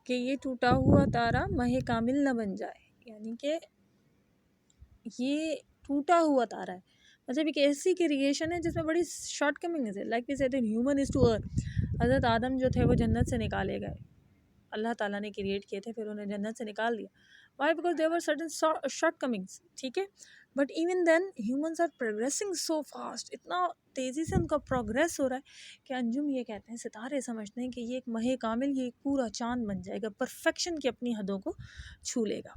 कि ये टूटा हुआ तारा महे कामिल न बन जाए, यानी कि ये टूटा हुआ तारा है, मतलब एक ऐसी क्रिएशन है जिसमें बड़ी शॉर्ट कमिंग है। Like we said human is to earth. हज़रत आदम जो थे वो जन्नत से निकाले गए, अल्लाह ताला ने क्रिएट किए थे, फिर उन्हें जन्नत से निकाल दिया। Why? Because there were certain shortcomings, ठीक है। But even then humans are progressing so fast, इतना तेज़ी से उनका प्रोग्रेस हो रहा है कि अंजुम ये कहते हैं, सितारे समझते हैं कि ये एक महे कामिल, ये एक पूरा चाँद बन जाएगा, परफेक्शन की अपनी हदों को छू लेगा।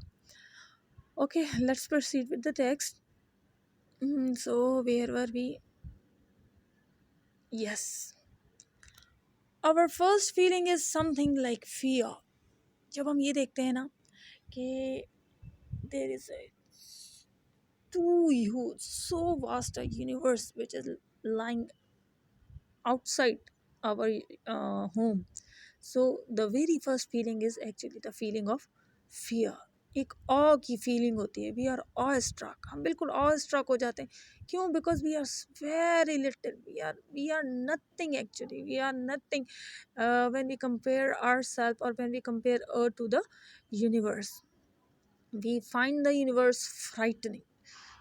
Okay, let's proceed with the text. So where were we? Yes, our first feeling is something like fear. जब हम ये देखते हैं ना कि there is a too huge, so vast a universe which is lying outside our home. So the very first feeling is actually the feeling of fear. एक ऑ की feeling होती है, वी आर ऑ स्ट्रक, हम बिल्कुल ऑ struck हो जाते हैं। क्यों? Because we are very little, we are nothing, actually we are nothing when we compare our self और when we compare earth to the universe. We find the universe frightening.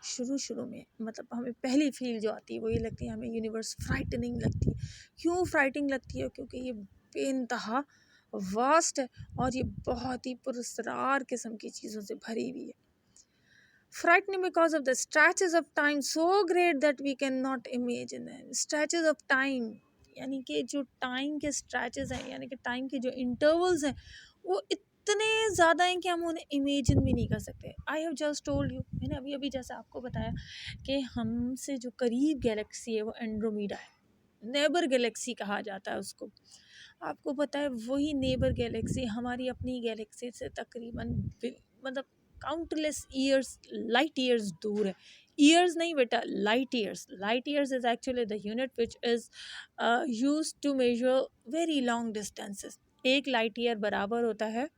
शुरू में मतलब हमें पहली फील जो आती है वो ये लगती है, हमें यूनिवर्स फ्राइटनिंग लगती है। क्यों फ्राइटनिंग लगती है? क्योंकि ये बेइंतहा वास्ट है और ये बहुत ही पुरस्कार किस्म की चीज़ों से भरी हुई है। Frightening because of the stretches of time so great that we can not imagine them. Stretches of time यानी कि जो टाइम के स्ट्रेचेस हैं, यानी कि टाइम के जो इंटरवल्स हैं, वो इतने ज़्यादा हैं कि हम उन्हें इमेजिन भी नहीं कर सकते। I have just told you, मैंने अभी अभी जैसे आपको बताया कि हमसे जो करीब गैलेक्सी है वो एंड्रोमीडा है, नेबर गैलेक्सी कहा जाता है उसको। आपको पता है वही नेबर गैलेक्सी हमारी अपनी गैलेक्सी से तकरीबन मतलब काउंटलेस ईयर्स, लाइट ईयर्स दूर है। ईयर्स नहीं बेटा, light years. Light years is actually the unit which is used to measure very long distances. एक लाइट ईयर बराबर होता है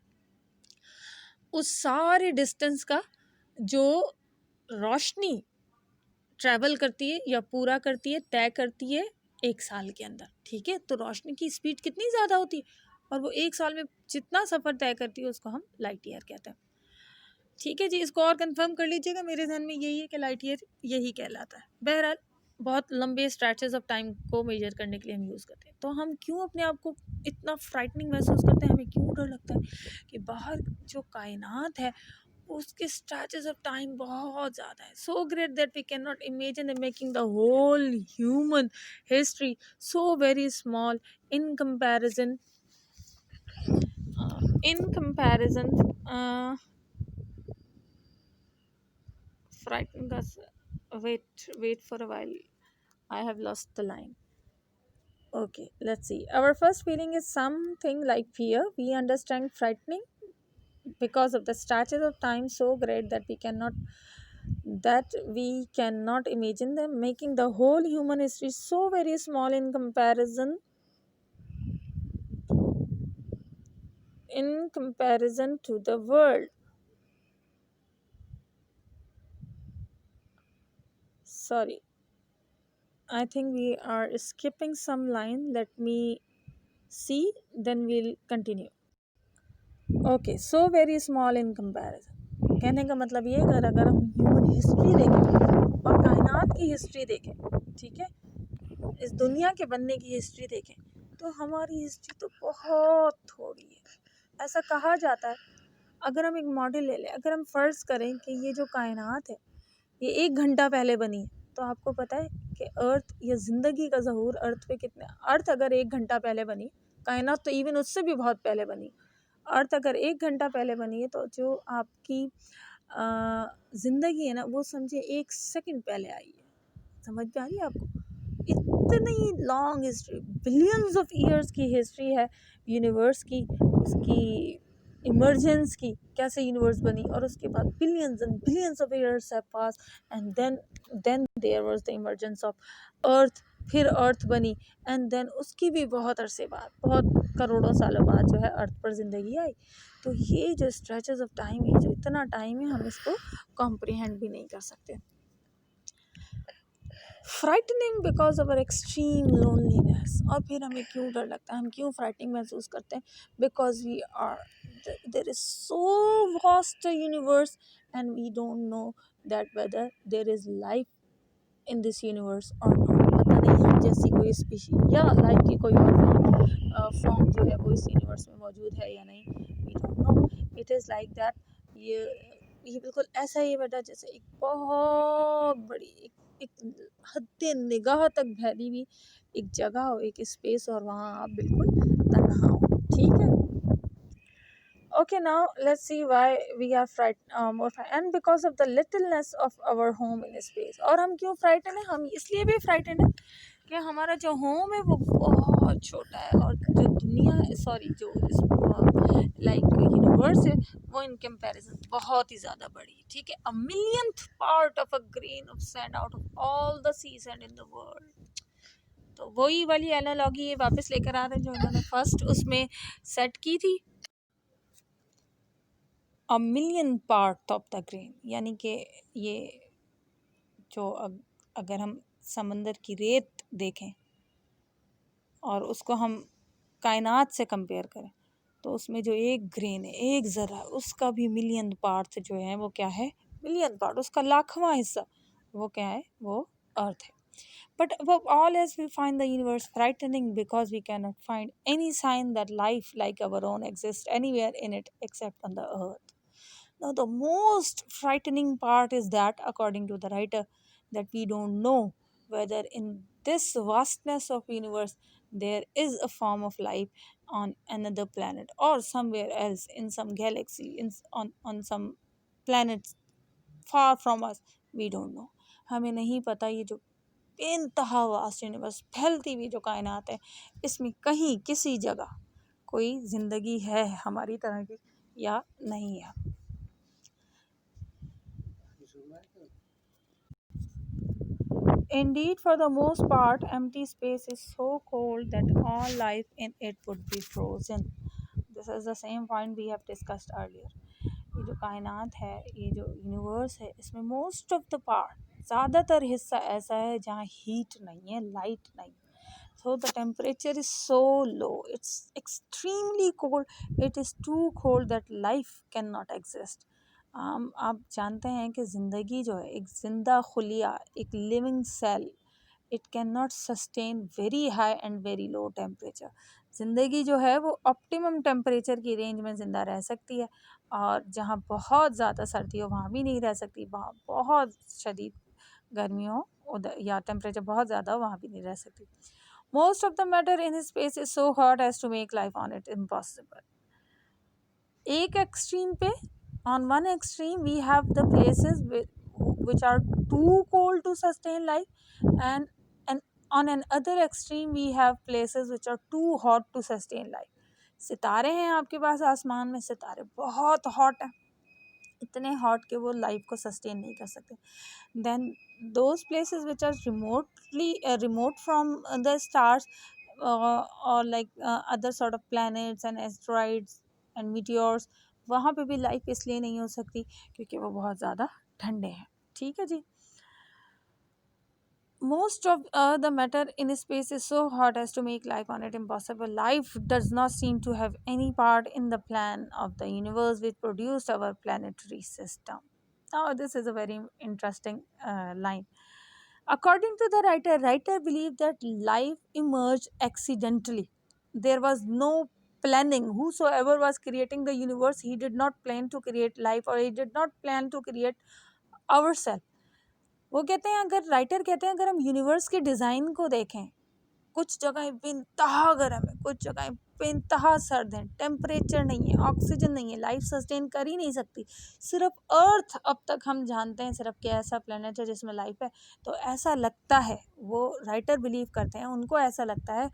उस सारे डिस्टेंस का जो रोशनी ट्रैवल करती है या पूरा करती है, तय करती है एक साल के अंदर, ठीक है। तो रोशनी की स्पीड कितनी ज़्यादा होती है और वो एक साल में जितना सफ़र तय करती है उसको हम लाइट ईयर कहते हैं, ठीक है जी। इसको और कंफर्म कर लीजिएगा, मेरे ध्यान में यही है कि लाइट ईयर यही कहलाता है। बहरहाल बहुत लंबे स्ट्रेचेस ऑफ टाइम को मेजर करने के लिए हम यूज़ करते हैं। तो हम क्यों अपने आप को इतना फ्राइटनिंग महसूस करते हैं, हमें क्यों डर लगता है कि बाहर जो कायनात है उसके स्ट्रेचेस ऑफ टाइम बहुत ज़्यादा है, so great that we can not imagine making the whole human history so very small in comparison frightening us. Wait for a while, I have lost the line. Okay, let's see. Our first feeling is something like fear. We understand frightening because of the stretches of time so great that we cannot imagine them, making the whole human history so very small in comparison to the world. Sorry, I think we are skipping some line. Let me see, then we'll continue. Okay, so very small in comparison. कहने का मतलब ये है अगर हम human history देखें और कायनात की हिस्ट्री देखें, ठीक है, इस दुनिया के बनने की हिस्ट्री देखें, तो हमारी हिस्ट्री तो बहुत थोड़ी है। ऐसा कहा जाता है, अगर हम एक मॉडल ले लें, अगर हम फ़र्ज़ करें कि ये जो कायनात है ये 1 घंटा पहले बनी है, तो आपको पता है कि अर्थ या ज़िंदगी का ज़हूर अर्थ पे कितने, अर्थ अगर 1 घंटा पहले बनी, कायनात तो इवन उससे भी बहुत पहले बनी। अर्थ अगर 1 घंटा पहले बनी है तो जो आपकी ज़िंदगी है ना वो समझिए 1 सेकंड पहले आई है। समझ में आ रही है आपको? इतनी long history, billions of years की हिस्ट्री है यूनिवर्स की, उसकी इमर्जेंस की, कैसे यूनिवर्स बनी और उसके बाद billions and billions of years have pass and then there was the emergence of earth, फिर अर्थ बनी एंड देन उसकी भी बहुत अरसे बाद, बहुत करोड़ों सालों बाद जो है अर्थ पर ज़िंदगी आई। तो ये जो स्ट्रेचेस ऑफ टाइम है, जो इतना टाइम है, हम इसको कॉम्प्रिहेंड भी नहीं कर सकते। Frightening because of our extreme loneliness. और फिर हमें क्यों डर लगता है, हम क्यों फ्राइटनिंग महसूस करते हैं? Because we are there is so vast a universe and we don't know that whether there is life in this universe or not. पता नहीं हम जैसी कोई स्पीशीज या लाइफ की कोई और फॉर्म जो है वो इस यूनिवर्स में मौजूद है या नहीं, we don't know. It is like that. ये बिल्कुल ऐसा ही है बेटा जैसे एक बहुत बड़ी एक हद निगाह तक फैली हुई एक जगह हो, एक स्पेस, और वहाँ आप बिल्कुल तन्हा हो. ठीक है. Okay, now let's see why we are more frightened. And because of the littleness of our home in space. और हम क्यों frightened हैं? हम इसलिए भी frightened हैं कि हमारा जो home है वो बहुत छोटा है और जो दुनिया है, सॉरी, जो लाइक यूनिवर्स है वो इन कंपैरिजन बहुत ही ज़्यादा बड़ी है. ठीक है. a millionth part of a grain of sand out of all the sea sand in the world. तो वही वाली एनालॉगी ये वापस लेकर आ रहे हैं जो इन्होंने फर्स्ट उसमें सेट की थी. A million part of the grain, यानी कि ये जो अगर हम समंदर की रेत देखें और उसको हम कायनात से कंपेयर करें तो उसमें जो एक ग्रेन है, एक ज़रा, उसका भी मिलियन पार्ट जो है वो क्या है, मिलियन पार्ट, उसका लाखवां हिस्सा वो क्या है, वो अर्थ है. But above all else, we find the universe frightening because we cannot find any sign that life like our own exists anywhere in it except on the earth. Now, the most frightening part is that, according to the writer, that we don't know whether in this vastness of universe there is a form of life on another planet or somewhere else in some galaxy, on some planets far from us. We don't know. हमें नहीं पता ये जो बेइंतहा vast universe, फैलती हुई जो कायनात है, इसमें कहीं किसी जगह कोई ज़िंदगी है हमारी तरह की या नहीं है. Indeed, for the most part, empty space is so cold that all life in it would be frozen. This is the same point we have discussed earlier. ये जो कायनात है, ये जो यूनिवर्स है, इसमें मोस्ट ऑफ द पार्ट, ज़्यादातर हिस्सा ऐसा है जहाँ हीट नहीं है, लाइट नहीं. So the temperature is so low, it's extremely cold, it is too cold that life cannot exist. आप जानते हैं कि ज़िंदगी जो है, एक ज़िंदा खुलिया, एक living cell, it can not sustain very high and very low temperature. ज़िंदगी जो है वो ऑप्टिमम टेम्परेचर की रेंज में ज़िंदा रह सकती है, और जहाँ बहुत ज़्यादा सर्दी हो वहाँ भी नहीं रह सकती, वहाँ बहुत शदीद गर्मी हो उधर या टेम्परेचर बहुत ज़्यादा हो वहाँ भी नहीं रह सकती. Most of the matter in his space is so hot as to make life on it impossible. एक एक्सट्रीम पे, on one extreme we have the places which are too cold to sustain life, and on another extreme we have places which are too hot to sustain life. सितारे हैं आपके पास आसमान में, सितारे बहुत hot हैं, इतने हॉट कि वो लाइफ को सस्टेन नहीं कर सकते. then those places which are remote from the stars, or like other sort of planets and asteroids and meteors, वहाँ पे भी लाइफ इसलिए नहीं हो सकती क्योंकि वो बहुत ज़्यादा ठंडे हैं. ठीक है जी. Most of the matter in space is so hot as to make life on it impossible. Life does not seem to have any part in the plan of the universe which produced our planetary system. Now, this is a very interesting line. According to the writer believed that life emerged accidentally. There was no planning. Whosoever was creating the universe, he did not plan to create life, or he did not plan to create ourselves. वो कहते हैं, अगर writer कहते हैं अगर हम universe के design को देखें, कुछ जगह बेइंतहा गर्म है, कुछ जगह बेइंतहा सर्द है, टेम्परेचर नहीं है, ऑक्सीजन नहीं है, लाइफ सस्टेन कर ही नहीं सकती. सिर्फ अर्थ अब तक हम जानते हैं सिर्फ कि ऐसा प्लेनेट है जिसमें लाइफ है. तो ऐसा लगता है, वो राइटर बिलीव करते हैं, उनको ऐसा लगता है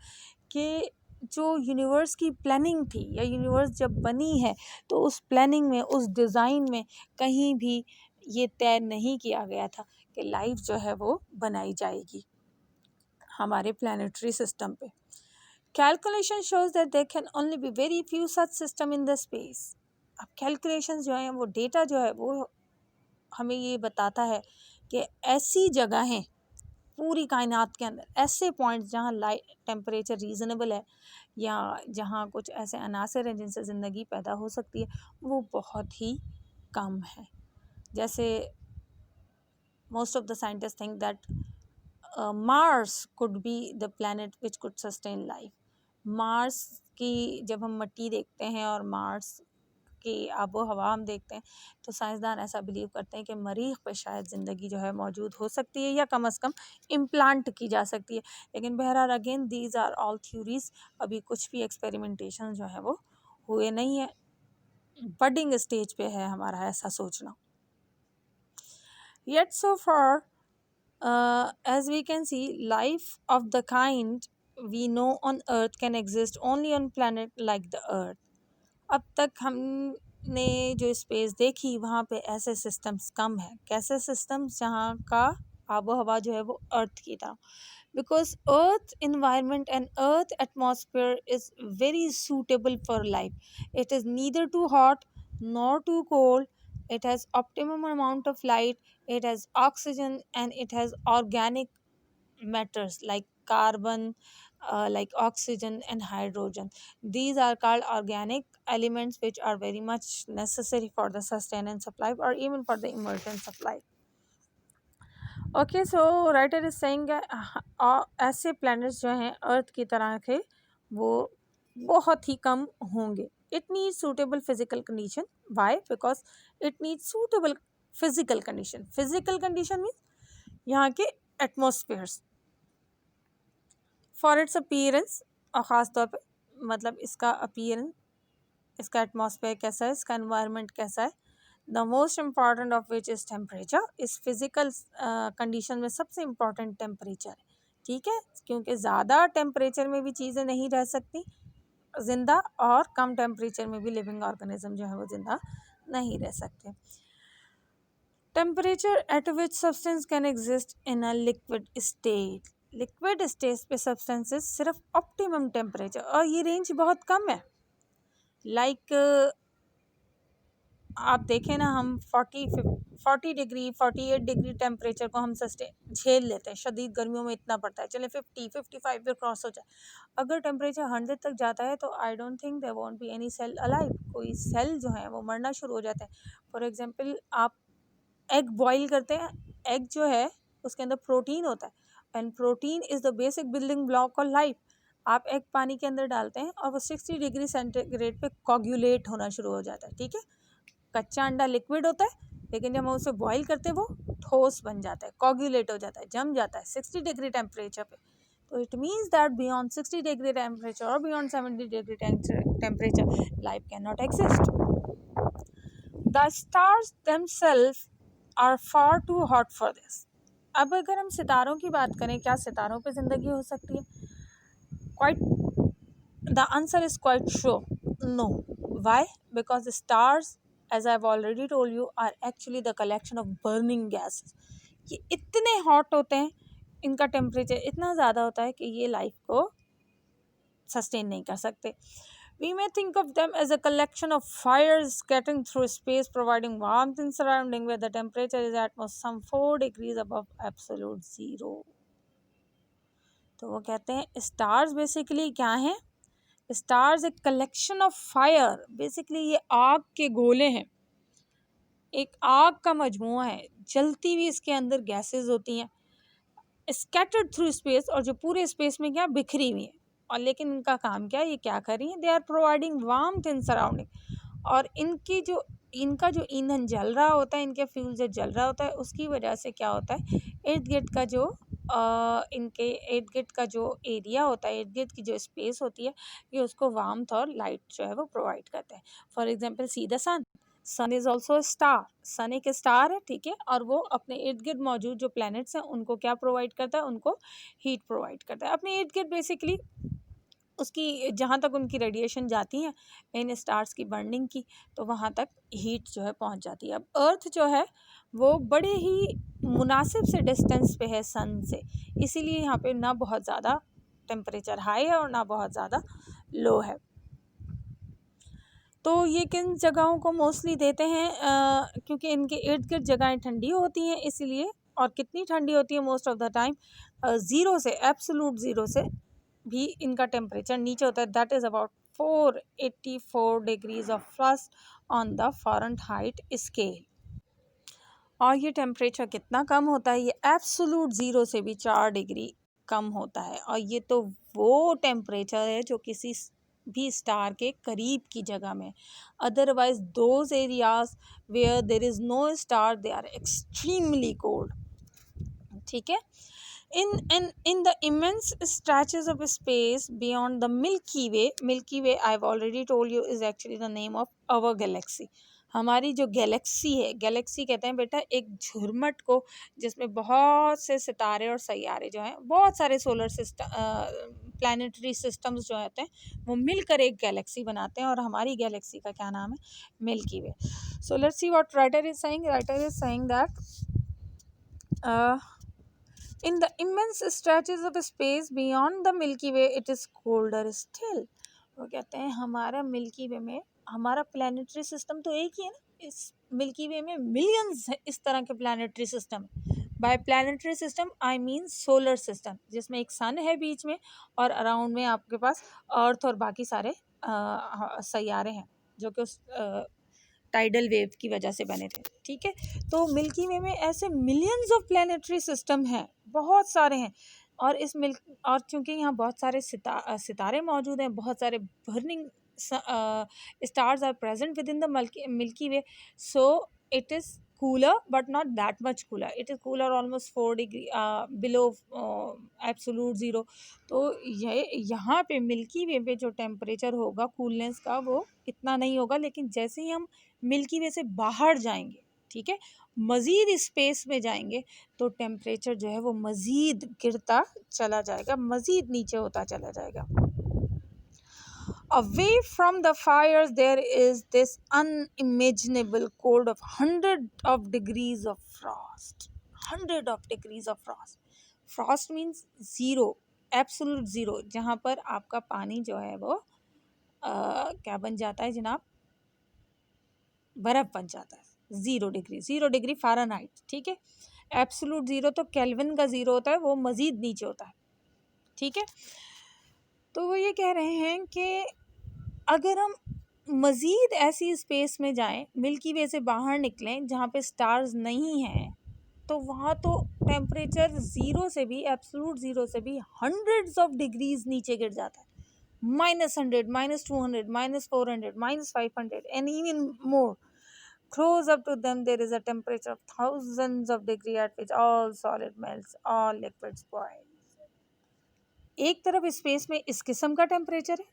कि जो यूनिवर्स की प्लानिंग थी या यूनिवर्स जब बनी है तो उस प्लानिंग में, उस डिज़ाइन में कहीं भी ये तय नहीं किया गया था कि लाइफ जो है वो बनाई जाएगी हमारे प्लानिटरी सिस्टम पे. Calculation shows that there can only be very few such system in the space. अब कैलकुलेशंस जो हैं, वो डेटा जो है वो हमें ये बताता है कि ऐसी जगह हैं पूरी कायनात के अंदर, ऐसे पॉइंट्स जहाँ लाइट टेम्परेचर रीज़नेबल है या जहाँ कुछ ऐसे अनासर हैं जिनसे ज़िंदगी पैदा हो सकती है, वो बहुत ही कम है। जैसे most of the scientist think that Mars could be the planet which could sustain life. Mars की जब हम मिट्टी देखते हैं और मार्स की आबो हवा हम देखते हैं, तो साइंसदान ऐसा बिलीव करते हैं कि मरीख पे शायद ज़िंदगी जो है मौजूद हो सकती है, या कम से कम इम्प्लांट की जा सकती है। लेकिन बहरहाल again these are all theories, अभी कुछ भी एक्सपेरिमेंटेशन जो है वो हुए नहीं है, बडिंग स्टेज पे है हमारा ऐसा सोचना। Yet so far, as we can see, life of the kind we know on Earth can exist only on planet like the Earth. अब तक हमने जो स्पेस देखी वहाँ पे ऐसे सिस्टम्स कम हैं। कैसे सिस्टम्स? जहाँ का आबो हवा जो है वो अर्थ की तरह, because earth environment and earth atmosphere is very suitable for life. It is neither too hot nor too cold. It has optimum amount of light, it has oxygen, and it has organic matters like carbon, like oxygen and hydrogen. These are called organic elements which are very much necessary for the sustenance of life or even for the emergence of life. Okay, so writer is saying ऐसे planets जो हैं अर्थ की तरह के वो बहुत ही कम होंगे. It need suitable physical condition. Why? Because it need suitable physical condition. Physical condition means यहाँ के एटमोसफेयर्स फॉर इट्स अपीयरेंस, और ख़ास तौर पे मतलब इसका अपीयरेंस, इसका एटमॉस्फेयर कैसा है, इसका एनवायरनमेंट कैसा है. The most important of which is temperature. इस फिज़िकल कंडीशन में सबसे इम्पॉर्टेंट टेम्परेचर है. ठीक है, क्योंकि ज़्यादा टेम्परेचर में भी चीज़ें नहीं रह सकती ज़िंदा, और कम टेम्परेचर में भी लिविंग ऑर्गेनिज्म जो है वो ज़िंदा नहीं रह सकते. Temperature at which substance can exist in a liquid state. Liquid state पे सब्सटेंसेस सिर्फ ऑप्टिमम टेम्परेचर, और ये रेंज बहुत कम है. लाइक आप देखें ना, हम 40 डिग्री 48 डिग्री टेम्परेचर को हम झेल लेते हैं. शदीद गर्मियों में इतना पड़ता है, चले 50-55 पे क्रॉस हो जाए. अगर टेम्परेचर 100 तक जाता है तो I don't think there won't be any cell alive. कोई सेल जो है वो मरना शुरू हो जाते हैं. फॉर एग्जांपल, आप एग बॉईल करते हैं. एग जो है उसके अंदर प्रोटीन होता है, and protein is the basic building block of life. आप एग पानी के अंदर डालते हैं और वो 60 डिग्री सेंटीग्रेड पे कोगुलेट होना शुरू हो जाता है. ठीक है, कच्चा अंडा लिक्विड होता है, लेकिन जब हम उसे बॉईल करते हैं वो ठोस बन जाता है, कोगुलेट हो जाता है, जम जाता है 60 डिग्री टेम्परेचर पे. तो it means that beyond 60 degree temperature और beyond 70 degree temperature life cannot exist. The stars themselves are far too hot for this. अब अगर हम सितारों की बात करें, क्या सितारों पे ज़िंदगी हो सकती है? The answer is quite sure no. Why? Because the stars, as I've already told you, are actually the collection of burning gases. ये इतने हॉट होते हैं, इनका टेम्परेचर इतना ज़्यादा होता है कि ये लाइफ को सस्टेन नहीं कर सकते. We may think of them as a collection of fires scattering through space, providing warmth in surrounding where the temperature is at most some 4 degrees above absolute zero. तो वो कहते हैं स्टार्स बेसिकली क्या हैं? Stars एक collection of fire. Basically ये आग के गोले हैं, एक आग का मजमुआ है, जलती हुई इसके अंदर गैसेस होती हैं, स्कैटर्ड थ्रू स्पेस, और जो पूरे स्पेस में क्या बिखरी हुई है. और लेकिन इनका काम क्या है, ये क्या कर रही हैं? They are providing warmth in surrounding. और इनका जो ईंधन जल रहा होता है, इनके फ्यूल जो जल रहा होता है, उसकी वजह से क्या होता है, इर्द गिर्द का जो इनके इर्द गिर्द का जो एरिया होता है, इर्द गिर्द की जो स्पेस होती है, ये उसको वार्मथ और लाइट जो है वो प्रोवाइड करते हैं. For example, see the sun. Sun is also star. Sun एक स्टार है, ठीक है, और वो अपने इर्द गिर्द मौजूद जो प्लैनेट्स हैं उनको क्या प्रोवाइड करता है? उनको हीट प्रोवाइड करता है. अपने इर्द गिर्द बेसिकली उसकी जहाँ तक उनकी रेडिएशन जाती हैं इन स्टार्स की बर्निंग की, तो वहाँ तक हीट जो है पहुँच जाती है. अब अर्थ जो है वो बड़े ही मुनासिब से डिस्टेंस पे है सन से, इसीलिए यहाँ पे ना बहुत ज़्यादा टेम्परेचर हाई है और ना बहुत ज़्यादा लो है. तो ये किन जगहों को मोस्टली देते हैं? क्योंकि इनके इर्द गिर्द जगहें ठंडी होती हैं इसलिए. और कितनी ठंडी होती है? Most of the time zero से, एब्सोलूट ज़ीरो से भी इनका टेम्परेचर नीचे होता है, that is about 484 degrees of Frost on the Fahrenheit scale. और ये टेम्परेचर कितना कम होता है, ये एब्सोलूट ज़ीरो से भी 4 डिग्री कम होता है। और ये तो वो टेम्परेचर है जो किसी भी स्टार के करीब की जगह में, otherwise those areas where there is no star they are extremely cold. ठीक है। In the immense stretches of space beyond the Milky Way I've already told you is actually the name of our galaxy। हमारी जो Galaxy है, Galaxy कहते हैं बेटा एक झुरमट को जिसमें बहुत से सितारे और सैयारे जो हैं, बहुत सारे सोलर सिस्टम प्लानिटरी सिस्टम्स जो होते हैं वो मिलकर एक गैलेक्सी बनाते हैं, और हमारी गैलेक्सी का क्या नाम है, milky Way. So let's see what writer is saying. Writer is saying that in the immense stretches of space beyond the Milky Way it is colder still। वो कहते हैं हमारा मिल्की वे में, हमारा प्लानिटरी सिस्टम तो एक ही है ना, इस मिल्की वे में मिलियंस इस तरह के planetary system. By planetary system I mean solar system, जिसमें एक सन है बीच में और अराउंड में आपके पास अर्थ और बाकी सारे सैयारे हैं जो कि उस टाइडल वेव की वजह से बने थे। ठीक है। तो मिल्की वे में ऐसे मिलियंस ऑफ प्लानिटरी सिस्टम हैं, बहुत सारे हैं। और और चूँकि यहाँ बहुत सारे सितारे मौजूद हैं, बहुत सारे burning stars are present within the Milky Way, so it is cooler but not that much cooler, it is cooler almost 4 degree below absolute zero। तो ये यहाँ पे मिल्की वे पे जो टेम्परेचर होगा कूलनेस का वो इतना नहीं होगा, लेकिन जैसे ही हम मिल्की वे से बाहर जाएंगे, ठीक है, मज़ीद स्पेस में जाएंगे, तो टेम्परेचर जो है वो मज़ीद गिरता चला जाएगा, मज़ीद नीचे होता चला जाएगा। Away from the fires there is this unimaginable cold of 100 of degrees of frost। 100 of degrees of frost। Frost means zero, absolute zero, जहाँ पर आपका पानी जो है वो क्या बन जाता है जनाब, बर्फ़ बन जाता है। 0 डिग्री फ़ारेनहाइट। ठीक है। एब्सोलूट ज़ीरो तो केल्विन का ज़ीरो होता है, वो मज़ीद नीचे होता है। ठीक है। तो वो ये कह रहे हैं कि अगर हम मज़ीद ऐसी स्पेस में जाएं, मिल्की वे से बाहर निकलें जहाँ पे स्टार्स नहीं हैं, तो वहाँ तो टेम्परेचर ज़ीरो से भी, एब्सोलूट ज़ीरो से भी हंड्रेड्स ऑफ डिग्रीज नीचे गिर जाता है। -100, -200, -400, -500 and even more। Close up to them there is a temperature of thousands of degrees at which all solid melts, all liquids boil। एक तरफ स्पेस में इस किस्म का टेम्परेचर है,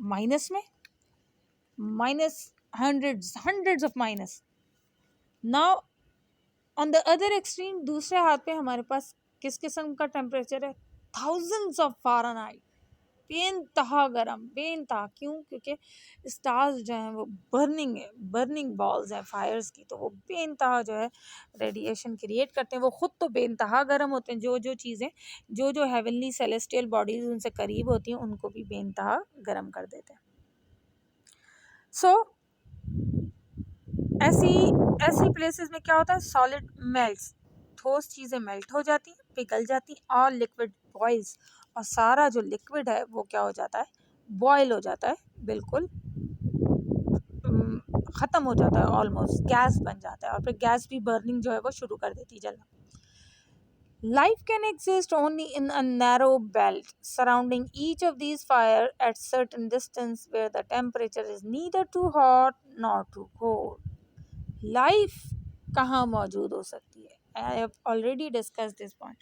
माइनस में, minus hundreds of minus. Now on the other extreme, दूसरे हाथ पे हमारे पास किस किस्म का टेम्परेचर है, थाउजेंड्स ऑफ फ़ारेनहाइट, बेनतहा गर्म, बेनतहा। क्यों? क्योंकि स्टार्स जो हैं वो बर्निंग बॉल्स हैं फायर्स की, तो वो बेनतहा जो है रेडिएशन क्रिएट करते हैं। वो ख़ुद तो बेनतहा गर्म होते हैं, जो चीज़ें जो हेवनली सेलेस्टियल बॉडीज़ उनसे करीब होती हैं उनको भी बेनतहा गर्म कर देते हैं। सो ऐसी प्लेसेस में क्या होता है, सॉलिड मेल्ट्स, ठोस चीज़ें मेल्ट हो जाती हैं, पिघल जाती हैं, और लिक्विड बॉइल्स, और सारा जो लिक्विड है वो क्या हो जाता है, बॉयल हो जाता है, बिल्कुल ख़त्म हो जाता है, ऑलमोस्ट गैस बन जाता है, और फिर गैस भी बर्निंग जो है वो शुरू कर देती है जलना। Life can exist only in a narrow belt surrounding each of these fires at certain distance where the temperature is neither too hot nor too cold। Life कहाँ मौजूद हो सकती है? I have already discussed this point।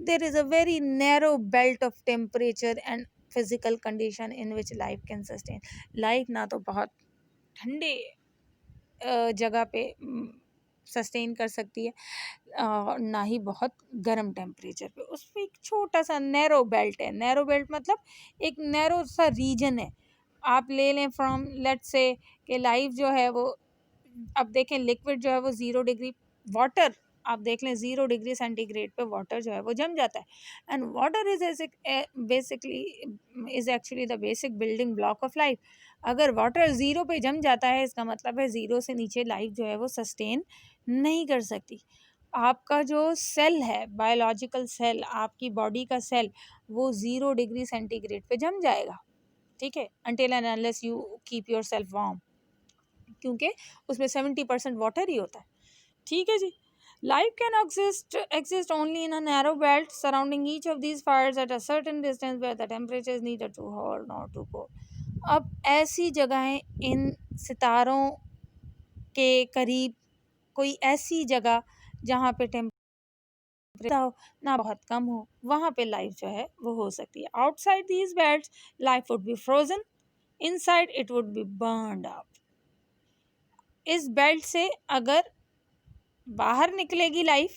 There is a very narrow belt of temperature and physical condition in which life can sustain। Life ना तो बहुत ठंडे जगह पे सस्टेन कर सकती है, ना ही बहुत गर्म टेम्परेचर पे। उसमें एक छोटा सा नैरो बेल्ट है। नैरो बेल्ट मतलब एक नैरो सा रीजन है। आप ले लें फ्रॉम लेट्स से कि लाइफ जो है वो, अब देखें लिक्विड जो है वो 0 डिग्री, वाटर आप देख लें 0 डिग्री सेंटीग्रेड पे वाटर जो है वो जम जाता है। And water is basically is actually the basic building block of life. अगर वाटर 0 पे जम जाता है, इसका मतलब है 0 से नीचे लाइफ जो है वो सस्टेन नहीं कर सकती। आपका जो सेल है, बायोलॉजिकल सेल, आपकी बॉडी का सेल, वो 0 डिग्री सेंटीग्रेड पे जम जाएगा, ठीक है, until and unless you keep yourself warm, क्योंकि उसमें 70% वाटर ही होता है, ठीक है जी। Life can exist only in a narrow belt surrounding each of these fires at a certain distance where the temperature is neither too hot nor too cold. अब ऐसी जगहें, इन सितारों के करीब कोई ऐसी जगह जहाँ पे टेम्परेचर हो ना बहुत कम हो, वहाँ पे लाइफ जो है वो हो सकती है। Outside these belts life would be frozen, inside it would be burned up. इस बेल्ट से अगर बाहर निकलेगी लाइफ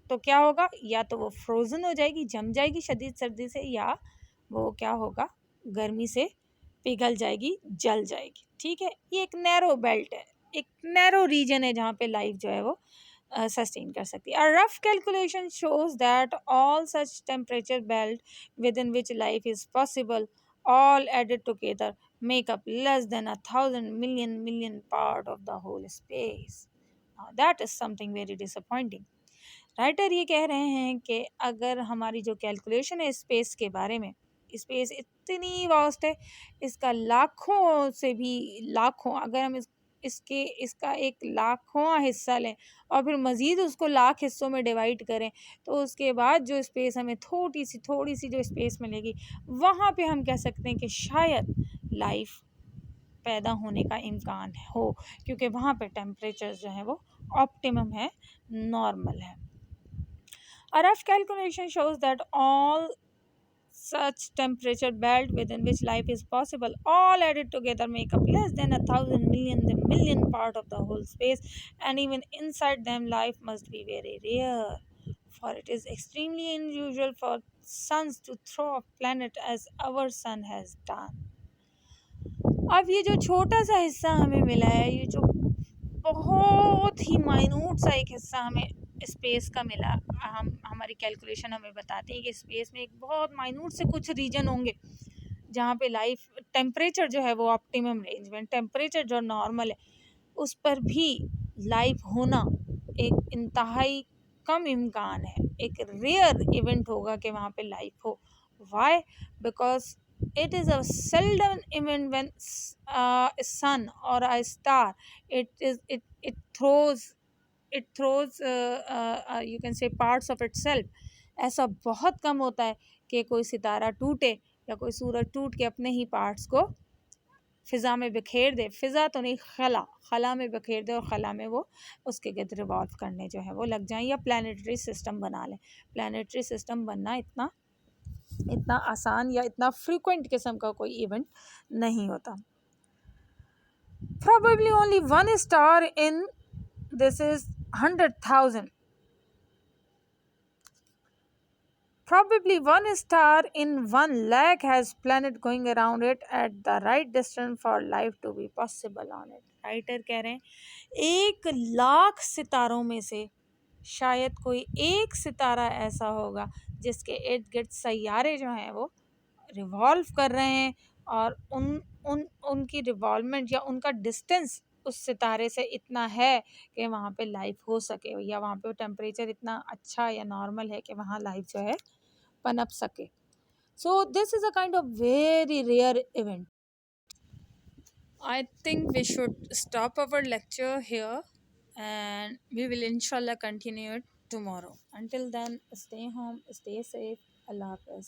तो क्या होगा, या तो वो फ्रोजन हो जाएगी, जम जाएगी शदीद सर्दी से, या वो क्या होगा, गर्मी से पिघल जाएगी, जल जाएगी, ठीक है। ये एक नैरो बेल्ट है, एक नैरो रीजन है जहाँ पे लाइफ जो है वो सस्टेन कर सकती है। A rough calculation shows that all such temperature belt within which life is possible, all added together, make up less than 1,000 million part of the whole space. Now that is something very disappointing. Writer ये कह रहे हैं कि अगर हमारी जो calculation है space के बारे में, स्पेस इतनी वास्ट है, इसका लाखों से भी लाखों, अगर हम इसका एक लाखवां हिस्सा लें और फिर मज़ीद उसको लाख हिस्सों में डिवाइड करें, तो उसके बाद जो स्पेस हमें थोड़ी सी जो स्पेस मिलेगी, वहाँ पे हम कह सकते हैं कि शायद लाइफ पैदा होने का इम्कान हो, क्योंकि वहाँ पे टेम्परेचर जो है वो ऑप्टिमम है, नॉर्मल है। A rough calculation shows that all such temperature belt within which life is possible, all added together, make up less than 1,000 million, the million part of the whole space, and even inside them life must be very rare, for it is extremely unusual for suns to throw a planet as our sun has done. अब ये जो छोटा सा हिस्सा हमें मिला है, ये जो बहुत ही माइन्यूट सा एक हिस्सा हमें स्पेस का मिला, हमारी कैलकुलेशन हमें बताती है कि स्पेस में एक बहुत माइन्यूट से कुछ रीजन होंगे जहाँ पे लाइफ, टेम्परेचर जो है वो ऑप्टिमम रेंज में, टेम्परेचर जो नॉर्मल है उस पर भी लाइफ होना एक इंतहाई कम इम्कान है, एक रेयर इवेंट होगा कि वहाँ पे लाइफ हो। Why? Because it is a seldom event when a sun or a star it throws you can say parts of itself. ऐसा बहुत कम होता है कि कोई सितारा टूटे या कोई सूरज टूट के अपने ही पार्ट्स को फ़िज़ा में बिखेर दे, फ़िज़ा तो नहीं, खला में बिखेर दे और खला में वो उसके गिर्द रिवॉल्व करने जो है वो लग जाएं, या प्लानिटरी सिस्टम बना लें। प्लानिटरी सिस्टम बनना इतना आसान या इतना फ्रीक्वेंट किस्म का कोई इवेंट नहीं होता। Probably only one star in this is 100,000. Probably one star in 1 lakh has planet going around it at the right distance for life to be possible on it. Writer कह रहे हैं 1 लाख सितारों में से शायद कोई एक सितारा ऐसा होगा जिसके इर्द गिर्द सैयारे जो हैं वो रिवॉल्व कर रहे हैं, और उनकी रिवॉल्वमेंट या उनका डिस्टेंस उस सितारे से इतना है कि वहाँ पे लाइफ हो सके, या वहाँ पे टेम्परेचर इतना अच्छा या नॉर्मल है कि वहाँ लाइफ जो है पनप सके। So this is a kind of very rare event. I think we should stop our lecture here, and we will inshallah continue it tomorrow. Until then, stay home, stay safe. Allah Hafiz.